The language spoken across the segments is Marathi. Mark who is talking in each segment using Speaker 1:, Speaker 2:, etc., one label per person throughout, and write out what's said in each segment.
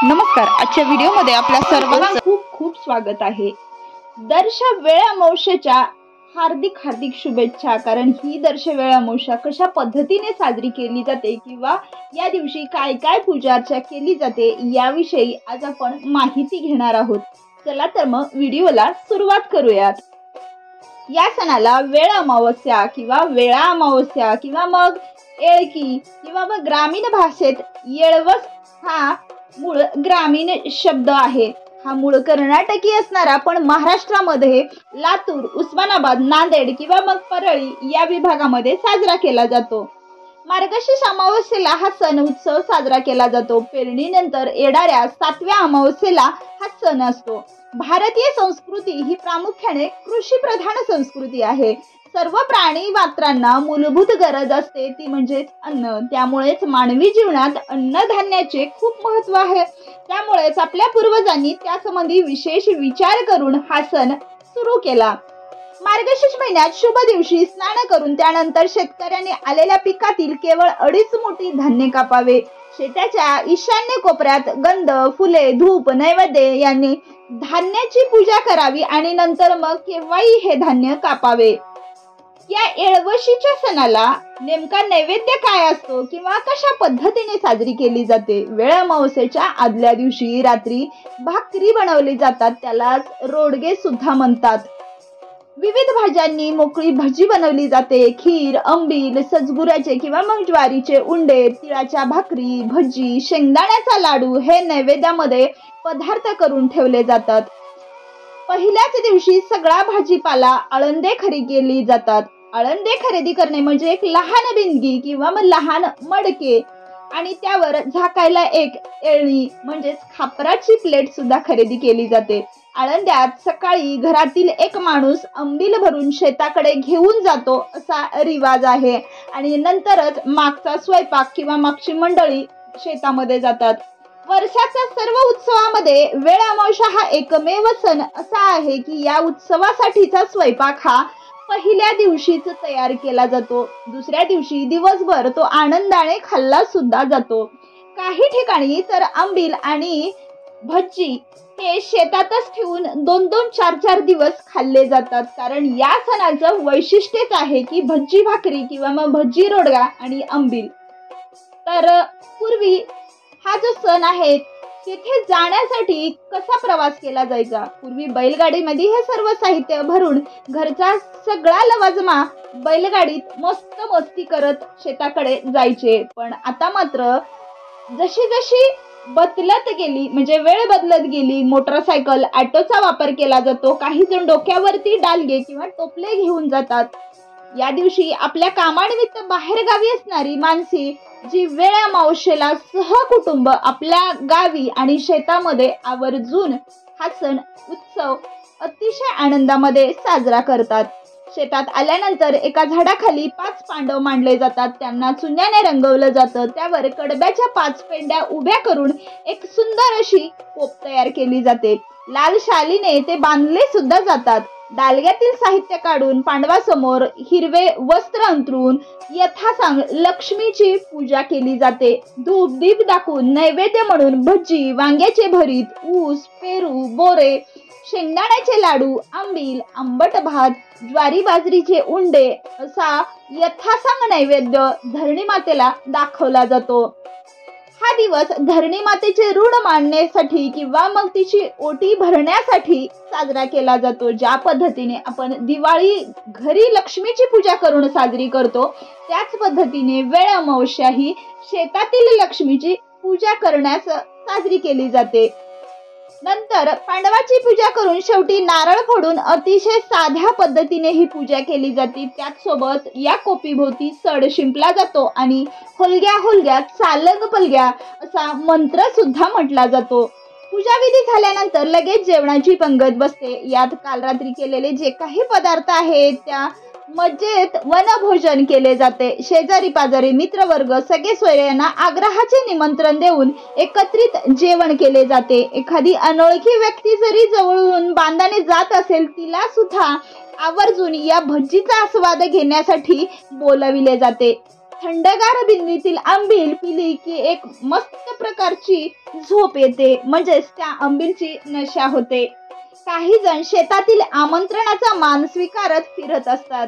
Speaker 1: नमस्कार. आजच्या व्हिडिओमध्ये आपल्या सर्वांचं
Speaker 2: खूप खूप स्वागत आहे. दर्श वेळ अमावस्येच्या हार्दिक शुभेच्छा. कारण ही दर्श वेळ अमावस्या कशा पद्धतीने साजरी केली जाते किंवा या दिवशी काय काय पूजा अर्चा केली जाते याविषयी आज आपण माहिती घेणार आहोत. चला तर मग व्हिडिओला सुरुवात करूयात. या सणाला वेळ अमावस्या किंवा वेळा अमावस्या किंवा मग येळकी किंवा मग ग्रामीण भाषेत येळवस हा मूळ ग्रामीण शब्द आहे. हा मूळ कर्नाटकी असणारा पण महाराष्ट्रामध्ये लातूर, उस्मानाबाद, नांदेड किंवा मग परळी या विभागामध्ये साजरा केला जातो. मार्गशीर्ष अमावस्येला हा सण उत्सव साजरा केला जातो. पेरणीनंतर येणाऱ्या 7व्या अमावस्येला हा सण असतो. भारतीय संस्कृती ही प्रामुख्याने कृषी प्रधान संस्कृती आहे. सर्व प्राणी मात्रांना मूलभूत गरज असते ती म्हणजेच अन्न. त्यामुळेच मानवी जीवनात अन्नधान्याचे खूप महत्त्व आहे. त्यामुळेच आपल्या पूर्वजांनी त्यासंबंधी विशेष विचार करून हा सण सुरू केला. मार्गशीर्ष महिन्यात शुभ दिवशी स्नान करून त्यानंतर शेतकऱ्यांनी आलेल्या पिकातील केवळ 2.5 मुठी धान्य कापावे. शेताच्या ईशान्य कोपऱ्यात गंध, फुले, धूप, नैवेद्य यांनी धान्याची पूजा करावी आणि नंतर मग केव्हाही हे धान्य कापावे. या येळवशीच्या सणाला नेमका नैवेद्य काय असतो किंवा कशा पद्धतीने साजरी केली जाते? वेळ अमावस्येच्या आदल्या दिवशी रात्री भाकरी बनवली जातात, त्यालाच रोडगे सुद्धा म्हणतात. विविध भाज्यांनी मोकळी भजी बनवली जाते. खीर, आंबील, सजगुराचे किंवा मग ज्वारीचे उंडे, तिळाच्या भाकरी, भजी, शेंगदाण्याचा लाडू हे नैवेद्यामध्ये पदार्थ करून ठेवले जातात. पहिल्याच दिवशी सगळा भाजीपाला आळंदे खरेदी केली जातात. आळंदे खरेदी करणे म्हणजे एक लहान बिंदगी किंवा मग लहान मडके आणि त्यावर झाकायला एक येळणी म्हणजेच खापराची प्लेट सुद्धा खरेदी केली जाते. आळंद्यात सकाळी घरातील एक माणूस आंबील भरून शेताकडे घेऊन जातो असा रिवाज आहे आणि नंतरच मागचा स्वयंपाक किंवा मागची मंडळी शेतामध्ये जातात. वर्षाच्या सर्व उत्सवामध्ये वेळ अमावस्या हा एकमेव सण असा आहे की या उत्सवासाठीचा स्वयंपाक हा पहिल्या दिवशीच तयार केला जातो. दुसऱ्या दिवशी दिवसभर तो आनंदाने खाल्ला सुद्धा जातो. काही ठिकाणी तर आंबील आणि भजी हे शेतातच ठेवून 2-2, 4-4 दिवस खाल्ले जातात. कारण या सणाचं वैशिष्ट्यच आहे की भजी भाकरी किंवा मग भजी रोडगा आणि आंबील. तर पूर्वी हा जो सण आहे तिथे जाण्यासाठी कसा प्रवास केला जायचा? पूर्वी बैलगाडीमध्ये हे सर्व साहित्य भरून घरचा सगळा लवाजमा बैलगाडीत मस्त मस्ती करत शेताकडे जायचे. पण आता मात्र जशी जशी बदलत गेली म्हणजे वेळ बदलत गेली, मोटरसायकल, ऑटोचा वापर केला जातो. काही जण डोक्यावरती डालगे किंवा टोपले घेऊन जातात. या दिवशी आपल्या कामानिमित्त बाहेर गावी असणारी माणसे जी वेळ अमावस्येला सहकुटुंब आपल्या गावी आणि शेतामध्ये आवर्जून हा सण उत्सव अतिशय आनंदामध्ये साजरा करतात. शेतात आल्यानंतर एका झाडाखाली 5 पांडव मांडले जातात. त्यांना चुन्याने रंगवलं जातं. त्यावर कडब्याच्या 5 पेंड्या उभ्या करून एक सुंदर अशी कोप तयार केली जाते. लाल शालीने ते बांधले सुद्धा जातात. डालग्यातील साहित्य काढून पांडवासमोर हिरवे वस्त्र अंथरून यथासांग लक्ष्मीची पूजा केली जाते. धूप दीप दाखवून नैवेद्य म्हणून भजी, वांग्याचे भरीत, ऊस, पेरू, बोरे, शेंगदाण्याचे लाडू, आंबील, आंबट भात, ज्वारी बाजरीचे उंडे असा यथासांग नैवेद्य धरणी मातेला दाखवला जातो. हा दिवस धरणी मातेचे ऋण मांडण्यासाठी किंवा मग तिची ओटी भरण्यासाठी साजरा केला जातो. ज्या पद्धतीने आपण दिवाळी घरी लक्ष्मीची पूजा करून साजरी करतो त्याच पद्धतीने वेळ अमावस्या ही शेतातील लक्ष्मीची पूजा करण्यास साजरी केली जाते. नंतर पांडवाची पूजा करून शेवटी नारळ फोडून अतिशय साध्या पद्धतीने ही पूजा केली जाते. त्याचसोबत या कोपीभोवती सड शिंपला जातो आणि होलग्या होलग्या चालग पलग्या असा मंत्र सुद्धा म्हटला जातो. पूजाविधी झाल्यानंतर लगेच जेवणाची पंगत बसते. यात काल रात्री केलेले जे काही पदार्थ आहेत त्या मजेत वनभोजन केले जाते. शेजारी पाजारी मित्रवर्ग सगळे सोयऱ्यांना आग्रहाचे निमंत्रण देऊन एकत्रित जेवण केले जाते. एखादी अनोळखी व्यक्ती जरी जवळून बांधाने जात असेल तिला सुद्धा आवर्जून या भजीचा आस्वाद घेण्यासाठी बोलाविले जाते. थंडगार बिंदीतील आंबील पिली की एक मस्त प्रकारची झोप येते, म्हणजेच त्या आंबीलची नशा होते. काही जण शेतातील आमंत्रणाचा मान स्वीकारत फिरत असतात.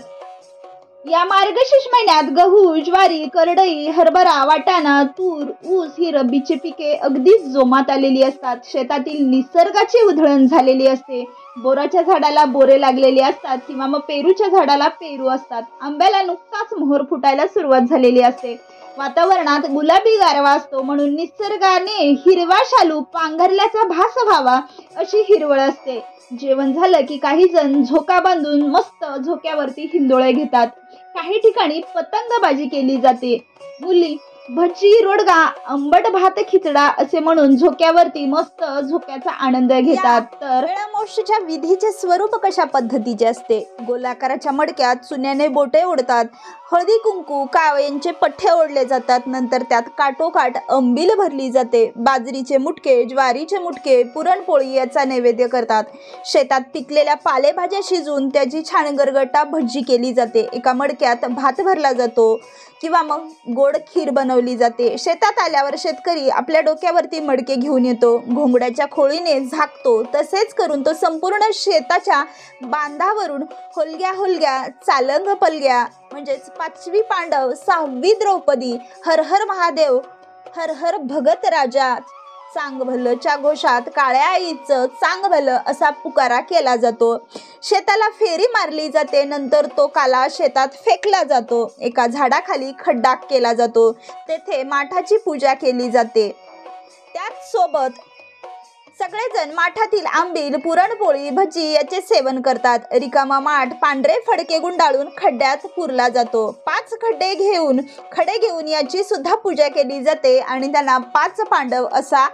Speaker 2: या मार्गशीर्ष महिन्यात गहू, ज्वारी, करडई, हरभरा, वाटाणा, तूर, ऊस ही रब्बीची पिके अगदीच जोमात आलेली असतात. शेतातील निसर्गाची उधळण झालेली असते. बोराच्या झाडाला बोरे लागलेली असतात किंवा मग पेरूच्या झाडाला पेरू असतात. आंब्याला नुकताच मोहर फुटायला सुरुवात झालेली असते. वातावरणात गुलाबी गारवा असतो, म्हणून निसर्गाने हिरवा शालू पांघरल्याचा भास व्हावा अशी हिरवळ असते. जेवण झालं की काही जण झोका बांधून मस्त झोक्यावरती हिंदोळे घेतात. काही ठिकाणी पतंगबाजी केली जाते. मुली भजी, रोडगा, आंबट भात, खिचडा असे म्हणून झोक्यावरती मस्त झोक्याचा आनंद घेतात. तर वेळामोशीच्या विधीचे स्वरूप कशा पद्धतीचे असते? गोलाकाराच्या मडक्यात चुन्याने बोटे ओढतात. हळदी कुंकू कावयांचे पठ्ठे ओढले जातात. नंतर त्यात काठोकाठ अंबील भरली जाते. बाजरीचे मुटके, ज्वारीचे मुटके, पुरणपोळी याचा नैवेद्य करतात. शेतात पिकलेल्या पालेभाज्या शिजवून त्याची छान गरगटा भजी केली जाते. एका मडक्यात भात भरला जातो किंवा मग गोड खीर बनवली जाते. शेतात आल्यावर शेतकरी आपल्या डोक्यावरती मडके घेऊन येतो. घोंगड्याच्या खोळीने झाकतो. तसेच करून तो संपूर्ण शेताच्या बांधावरून होलग्या होलग्या चालंग पलग्या म्हणजेच 5वी पांडव, 6वी द्रौपदी, हर हर महादेव, हर हर भगत राजा, चांग भलच्या घोषात काळ्या आईचं चांग भलं असा पुकारा केला जातो. शेताला फेरी मारली जाते. नंतर तो काला शेतात फेकला जातो. एका झाडाखाली खड्डा केला जातो. तेथे माठाची पूजा केली जाते. त्याच सोबत सगळेजण माठातील आंबील, पुरणपोळी, भजी याचे सेवन करतात. रिकामा माठ पांढरे फडके गुंडाळून खड्ड्यात पुरला जातो. 5 खडे घेऊन याची सुद्धा पूजा केली जाते आणि त्यांना 5 पांडव असा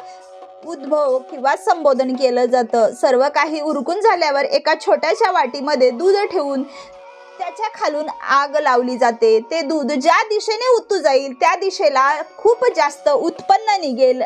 Speaker 2: उद्भव किंवा संबोधन केलं जातं. सर्व काही उरकून झाल्यावर एका छोट्याशा वाटीमध्ये दूध ठेवून त्याच्या खालून आग लावली जाते. ते दूध ज्या दिशेने उतू जाईल त्या दिशेला खूप जास्त उत्पन्न निघेल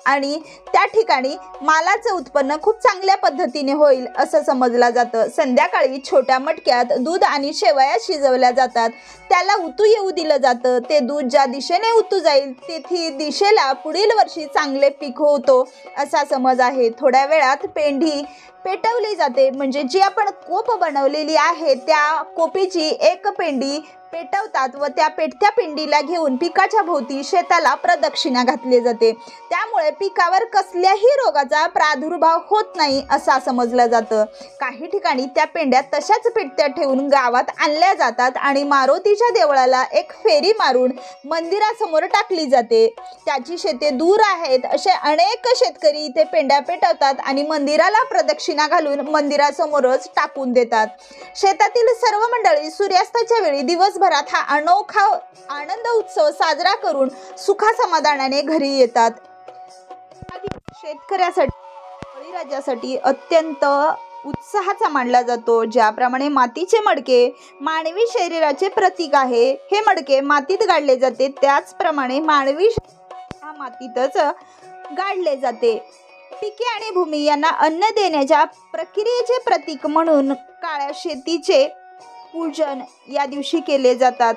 Speaker 2: आणि त्या ठिकाणी मालाचं उत्पन्न खूप चांगल्या पद्धतीने होईल असं समजलं जातं. संध्याकाळी छोट्या मटक्यात दूध आणि शेवया शिजवल्या जातात. त्याला उतू येऊ दिलं जातं. ते दूध ज्या दिशेने उतू जाईल तेथी दिशेला पुढील वर्षी चांगले पीक होतो असा समज आहे. थोड्या वेळात पेंढी पेटवली जाते, म्हणजे जी आपण कोप बनवलेली आहे त्या कोपीची एक पेंडी पेटवतात व त्या पेटत्या पिंडीला घेऊन पिकाच्या भोवती शेताला प्रदक्षिणा घातली जाते. त्यामुळे पिकावर कसल्याही रोगाचा प्रादुर्भाव होत नाही असा समजलं जातं. काही ठिकाणी त्या पेंड्या तशाच पेटत्या ठेवून गावात आणल्या जातात आणि मारुतीच्या देवळाला एक फेरी मारून मंदिरासमोर टाकली जाते. त्याची शेते दूर आहेत असे अनेक शेतकरी इथे पेंड्या पेटवतात आणि मंदिराला प्रदक्षिणा घालून मंदिरासमोरच टाकून देतात. शेतातील सर्व मंडळी सूर्यास्ताच्या वेळी दिवसभरात हा अनोखा आनंद उत्सव साजरा करून सुखासमाधानाने घरी येतात. शेतकऱ्यासाठी, बळीराजासाठी अत्यंत उत्साहाचा मानला जातो. ज्याप्रमाणे मातीचे मडके मानवी शरीराचे प्रतीक आहे, हे मडके मातीत गाडले जाते, त्याचप्रमाणे मानवी हा मातीतच गाडले जाते. पिके आणि भूमी यांना अन्न देण्याच्या प्रक्रियेचे प्रतीक म्हणून काळ्या शेतीचे पूजन या दिवशी केले जातात.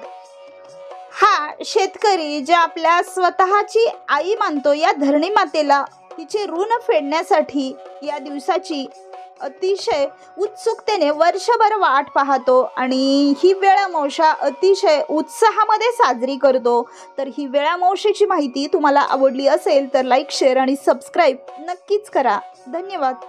Speaker 2: हा शेतकरी जे आपल्या स्वतःची आई मानतो, या धरणी मातेला तिचे ऋण फेडण्यासाठी या दिवसाची अतिशय उत्सुकतेने वर्षभर वाट पाहतो आणि ही वेळामोशा अतिशय उत्साहामध्ये साजरी करतो. तर ही वेळामोशीची माहिती तुम्हाला आवडली असेल तर लाईक, शेअर आणि सबस्क्राईब नक्कीच करा. धन्यवाद.